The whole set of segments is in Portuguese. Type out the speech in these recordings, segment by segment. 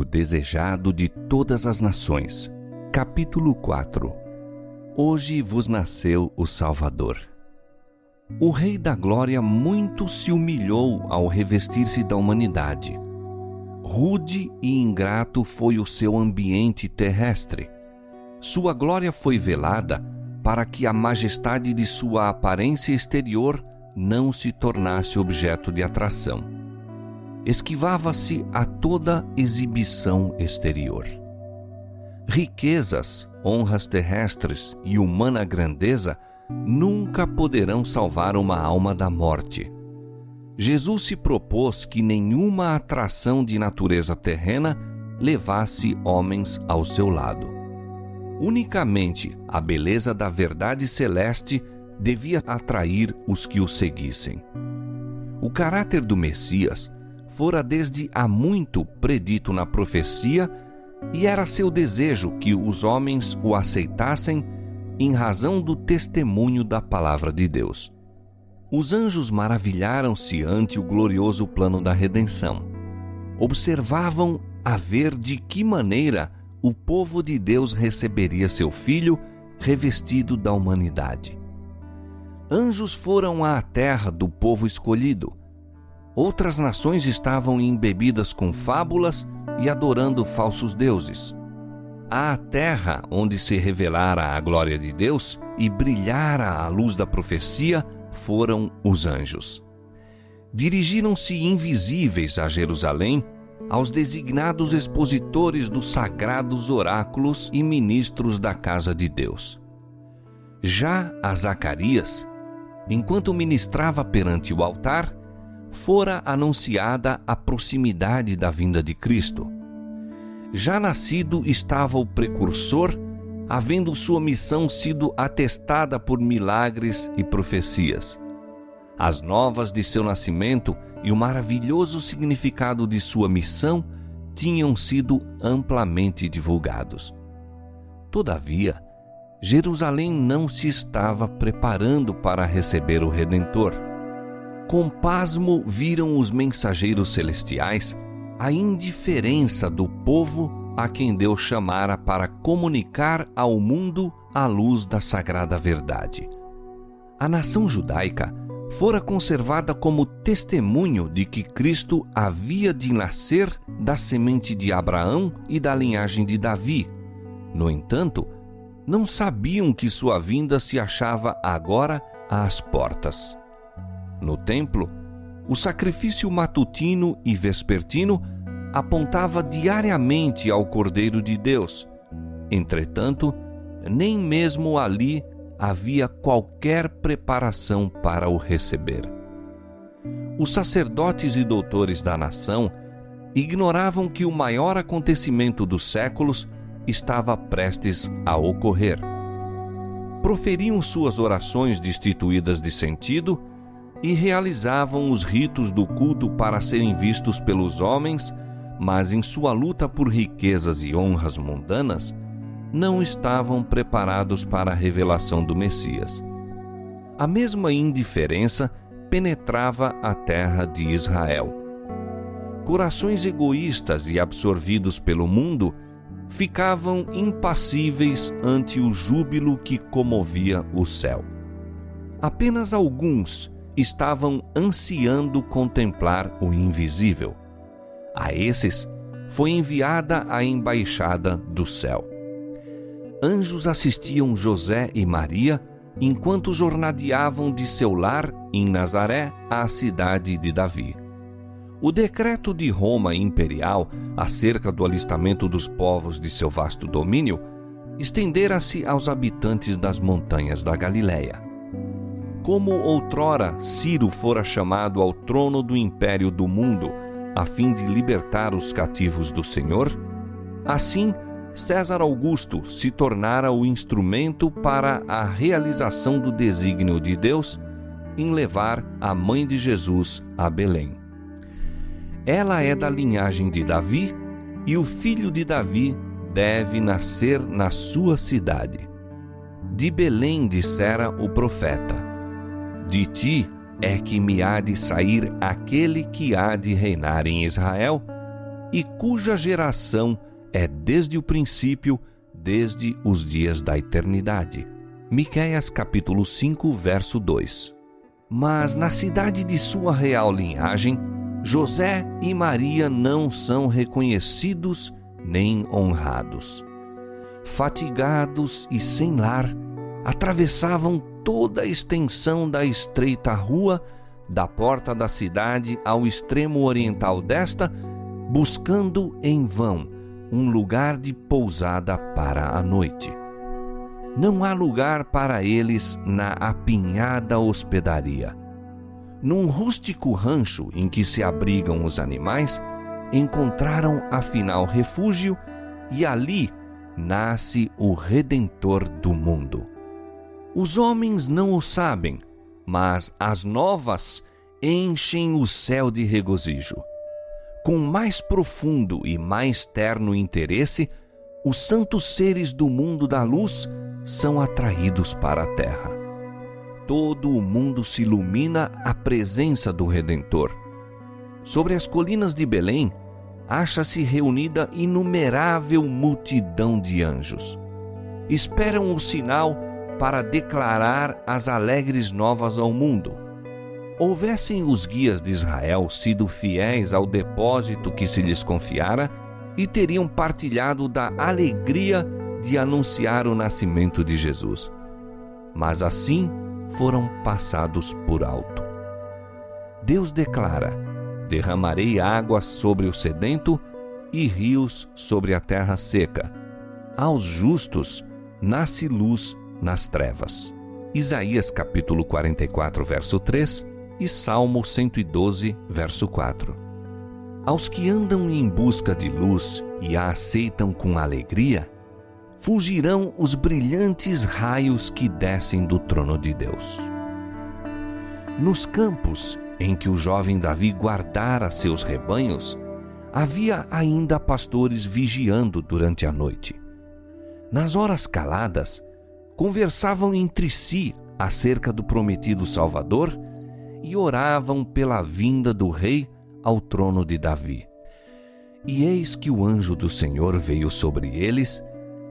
O desejado de todas as nações. Capítulo 4. Hoje vos nasceu o Salvador. O Rei da Glória muito se humilhou ao revestir-se da humanidade. Rude e ingrato foi o seu ambiente terrestre. Sua glória foi velada para que a majestade de sua aparência exterior não se tornasse objeto de atração. Esquivava-se a toda exibição exterior. Riquezas, honras terrestres e humana grandeza nunca poderão salvar uma alma da morte. Jesus se propôs que nenhuma atração de natureza terrena levasse homens ao seu lado. Unicamente a beleza da verdade celeste devia atrair os que o seguissem. O caráter do Messias fora desde há muito predito na profecia e era seu desejo que os homens o aceitassem em razão do testemunho da palavra de Deus. Os anjos maravilharam-se ante o glorioso plano da redenção. Observavam a ver de que maneira o povo de Deus receberia seu Filho revestido da humanidade. Anjos foram à terra do povo escolhido. Outras nações estavam embebidas com fábulas e adorando falsos deuses. À terra onde se revelara a glória de Deus e brilhara a luz da profecia foram os anjos. Dirigiram-se invisíveis a Jerusalém, aos designados expositores dos sagrados oráculos e ministros da casa de Deus. Já a Zacarias, enquanto ministrava perante o altar, fora anunciada a proximidade da vinda de Cristo. Já nascido estava o precursor, havendo sua missão sido atestada por milagres e profecias. As novas de seu nascimento e o maravilhoso significado de sua missão tinham sido amplamente divulgados. Todavia, Jerusalém não se estava preparando para receber o Redentor. Com pasmo viram os mensageiros celestiais a indiferença do povo a quem Deus chamara para comunicar ao mundo a luz da sagrada verdade. A nação judaica fora conservada como testemunho de que Cristo havia de nascer da semente de Abraão e da linhagem de Davi. No entanto, não sabiam que sua vinda se achava agora às portas. No templo, o sacrifício matutino e vespertino apontava diariamente ao Cordeiro de Deus. Entretanto, nem mesmo ali havia qualquer preparação para o receber. Os sacerdotes e doutores da nação ignoravam que o maior acontecimento dos séculos estava prestes a ocorrer. Proferiam suas orações destituídas de sentido e realizavam os ritos do culto para serem vistos pelos homens, mas em sua luta por riquezas e honras mundanas, não estavam preparados para a revelação do Messias. A mesma indiferença penetrava a terra de Israel. Corações egoístas e absorvidos pelo mundo ficavam impassíveis ante o júbilo que comovia o céu. Apenas alguns estavam ansiando contemplar o invisível. A esses foi enviada a embaixada do céu. Anjos assistiam José e Maria enquanto jornadeavam de seu lar em Nazaré à cidade de Davi. O decreto de Roma imperial acerca do alistamento dos povos de seu vasto domínio estendera-se aos habitantes das montanhas da Galileia. Como outrora Ciro fora chamado ao trono do império do mundo a fim de libertar os cativos do Senhor, assim César Augusto se tornara o instrumento para a realização do desígnio de Deus em levar a mãe de Jesus a Belém. Ela é da linhagem de Davi e o filho de Davi deve nascer na sua cidade. De Belém dissera o profeta: de ti é que me há de sair aquele que há de reinar em Israel, e cuja geração é desde o princípio, desde os dias da eternidade. Miqueias capítulo 5, verso 2. Mas na cidade de sua real linhagem, José e Maria não são reconhecidos nem honrados. Fatigados e sem lar, atravessavam toda a extensão da estreita rua, da porta da cidade ao extremo oriental desta, buscando em vão um lugar de pousada para a noite. Não há lugar para eles na apinhada hospedaria. Num rústico rancho em que se abrigam os animais, encontraram afinal refúgio e ali nasce o Redentor do mundo. Os homens não o sabem, mas as novas enchem o céu de regozijo. Com mais profundo e mais terno interesse, os santos seres do mundo da luz são atraídos para a terra. Todo o mundo se ilumina à presença do Redentor. Sobre as colinas de Belém, acha-se reunida inumerável multidão de anjos. Esperam o sinal para declarar as alegres novas ao mundo. Houvessem os guias de Israel sido fiéis ao depósito que se lhes confiara e teriam partilhado da alegria de anunciar o nascimento de Jesus. Mas assim foram passados por alto. Deus declara: derramarei águas sobre o sedento e rios sobre a terra seca. Aos justos nasce luz nas trevas. Isaías capítulo 44, verso 3 e Salmo 112, verso 4. Aos que andam em busca de luz e a aceitam com alegria, fugirão os brilhantes raios que descem do trono de Deus. Nos campos em que o jovem Davi guardara seus rebanhos, havia ainda pastores vigiando durante a noite. Nas horas caladas, conversavam entre si acerca do prometido Salvador e oravam pela vinda do rei ao trono de Davi. E eis que o anjo do Senhor veio sobre eles,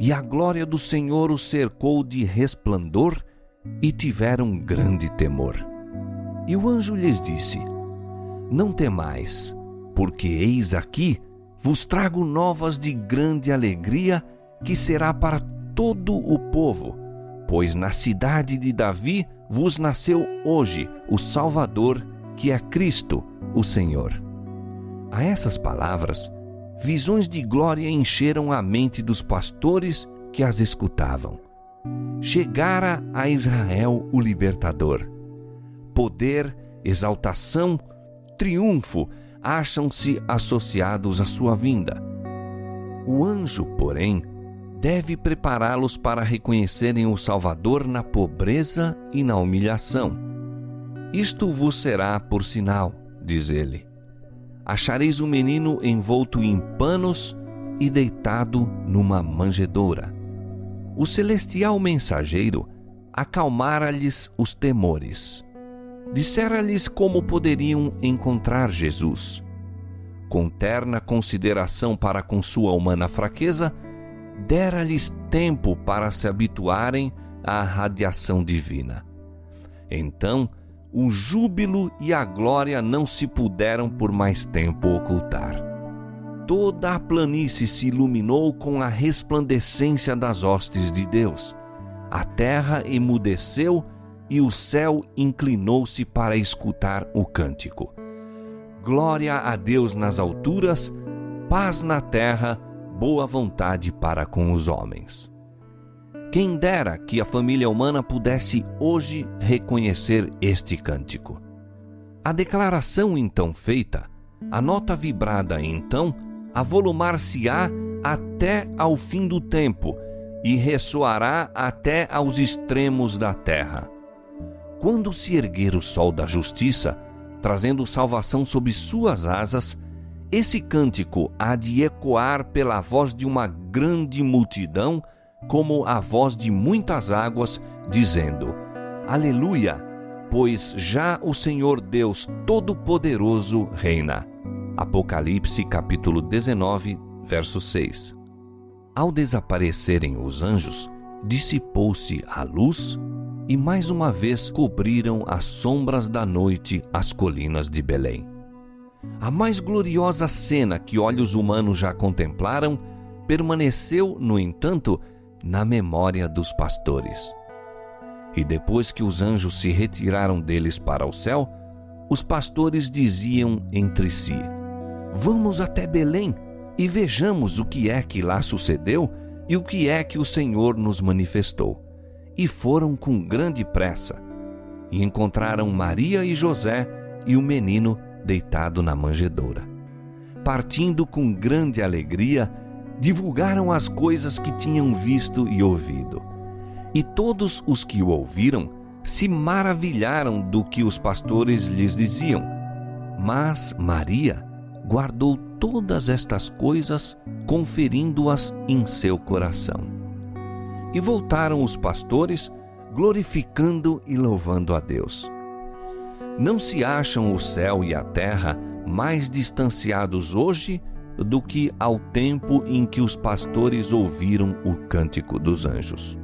e a glória do Senhor os cercou de resplandor, e tiveram grande temor. E o anjo lhes disse: não temais, porque eis aqui vos trago novas de grande alegria, que será para todo o povo, pois na cidade de Davi vos nasceu hoje o Salvador, que é Cristo, o Senhor. A essas palavras, visões de glória encheram a mente dos pastores que as escutavam. Chegara a Israel o libertador. Poder, exaltação, triunfo acham-se associados à sua vinda. O anjo, porém, deve prepará-los para reconhecerem o Salvador na pobreza e na humilhação. Isto vos será por sinal, diz ele. Achareis o menino envolto em panos e deitado numa manjedoura. O celestial mensageiro acalmara-lhes os temores. Dissera-lhes como poderiam encontrar Jesus. Com terna consideração para com sua humana fraqueza, dera-lhes tempo para se habituarem à radiação divina. Então, o júbilo e a glória não se puderam por mais tempo ocultar. Toda a planície se iluminou com a resplandecência das hostes de Deus. A terra emudeceu e o céu inclinou-se para escutar o cântico. Glória a Deus nas alturas, paz na terra, boa vontade para com os homens. Quem dera que a família humana pudesse hoje reconhecer este cântico. A declaração então feita, a nota vibrada então, avolumar-se-á até ao fim do tempo e ressoará até aos extremos da terra. Quando se erguer o sol da justiça, trazendo salvação sob suas asas, esse cântico há de ecoar pela voz de uma grande multidão, como a voz de muitas águas, dizendo: Aleluia, pois já o Senhor Deus Todo-Poderoso reina. Apocalipse capítulo 19, verso 6. Ao desaparecerem os anjos, dissipou-se a luz e mais uma vez cobriram as sombras da noite as colinas de Belém. A mais gloriosa cena que olhos humanos já contemplaram permaneceu, no entanto, na memória dos pastores. E depois que os anjos se retiraram deles para o céu, os pastores diziam entre si: "Vamos até Belém e vejamos o que é que lá sucedeu e o que é que o Senhor nos manifestou." E foram com grande pressa e encontraram Maria e José e o menino deitado na manjedoura. Partindo com grande alegria, divulgaram as coisas que tinham visto e ouvido. E todos os que o ouviram se maravilharam do que os pastores lhes diziam. Mas Maria guardou todas estas coisas, conferindo-as em seu coração. E voltaram os pastores, glorificando e louvando a Deus. Não se acham o céu e a terra mais distanciados hoje do que ao tempo em que os pastores ouviram o cântico dos anjos.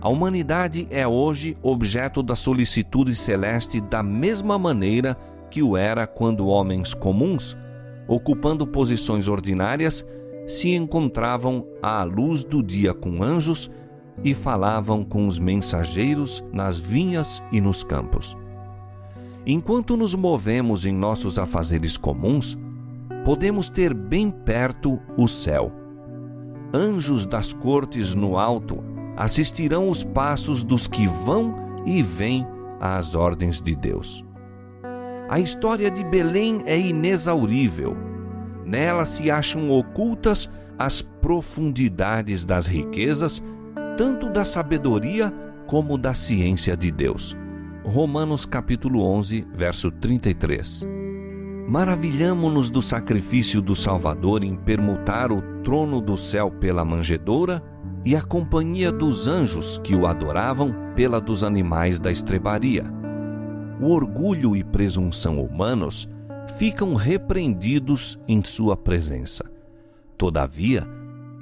A humanidade é hoje objeto da solicitude celeste da mesma maneira que o era quando homens comuns, ocupando posições ordinárias, se encontravam à luz do dia com anjos e falavam com os mensageiros nas vinhas e nos campos. Enquanto nos movemos em nossos afazeres comuns, podemos ter bem perto o céu. Anjos das cortes no alto assistirão os passos dos que vão e vêm às ordens de Deus. A história de Belém é inexaurível. Nela se acham ocultas as profundidades das riquezas, tanto da sabedoria como da ciência de Deus. Romanos capítulo 11, verso 33. Maravilhamo-nos do sacrifício do Salvador em permutar o trono do céu pela manjedoura e a companhia dos anjos que o adoravam pela dos animais da estrebaria. O orgulho e presunção humanos ficam repreendidos em sua presença. Todavia,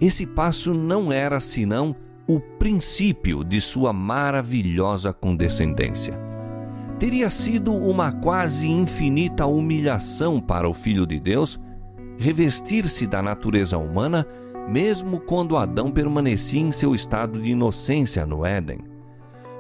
esse passo não era senão o princípio de sua maravilhosa condescendência. Teria sido uma quase infinita humilhação para o Filho de Deus revestir-se da natureza humana, mesmo quando Adão permanecia em seu estado de inocência no Éden.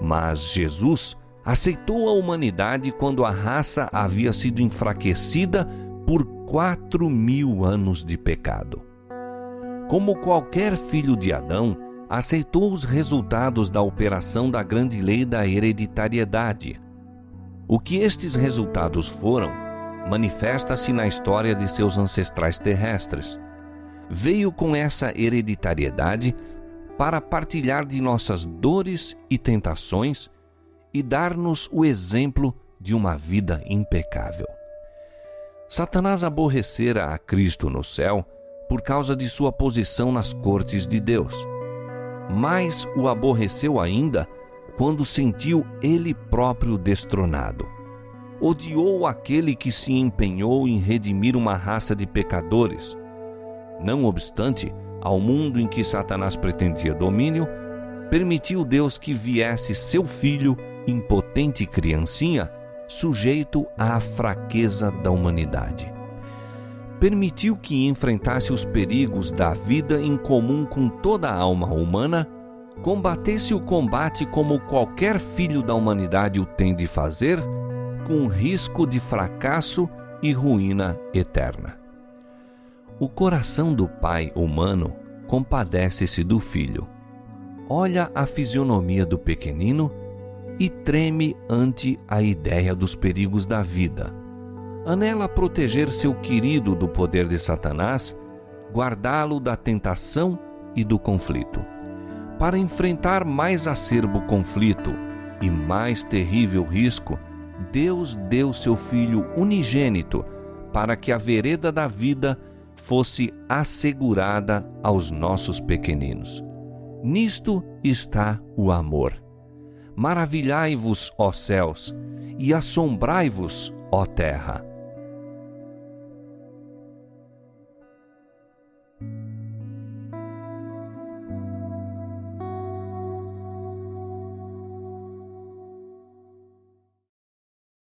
Mas Jesus aceitou a humanidade quando a raça havia sido enfraquecida por 4.000 anos de pecado. Como qualquer filho de Adão, aceitou os resultados da operação da grande lei da hereditariedade. O que estes resultados foram, manifesta-se na história de seus ancestrais terrestres. Veio com essa hereditariedade para partilhar de nossas dores e tentações e dar-nos o exemplo de uma vida impecável. Satanás aborrecera a Cristo no céu por causa de sua posição nas cortes de Deus. Mas o aborreceu ainda quando sentiu ele próprio destronado. Odiou aquele que se empenhou em redimir uma raça de pecadores. Não obstante, ao mundo em que Satanás pretendia domínio, permitiu Deus que viesse seu filho, impotente criancinha, sujeito à fraqueza da humanidade. Permitiu que enfrentasse os perigos da vida em comum com toda a alma humana, combatesse o combate como qualquer filho da humanidade o tem de fazer, com risco de fracasso e ruína eterna. O coração do pai humano compadece-se do filho. Olha a fisionomia do pequenino e treme ante a ideia dos perigos da vida. Anela proteger seu querido do poder de Satanás, guardá-lo da tentação e do conflito. Para enfrentar mais acerbo conflito e mais terrível risco, Deus deu seu Filho unigênito para que a vereda da vida fosse assegurada aos nossos pequeninos. Nisto está o amor. Maravilhai-vos, ó céus, e assombrai-vos, ó terra.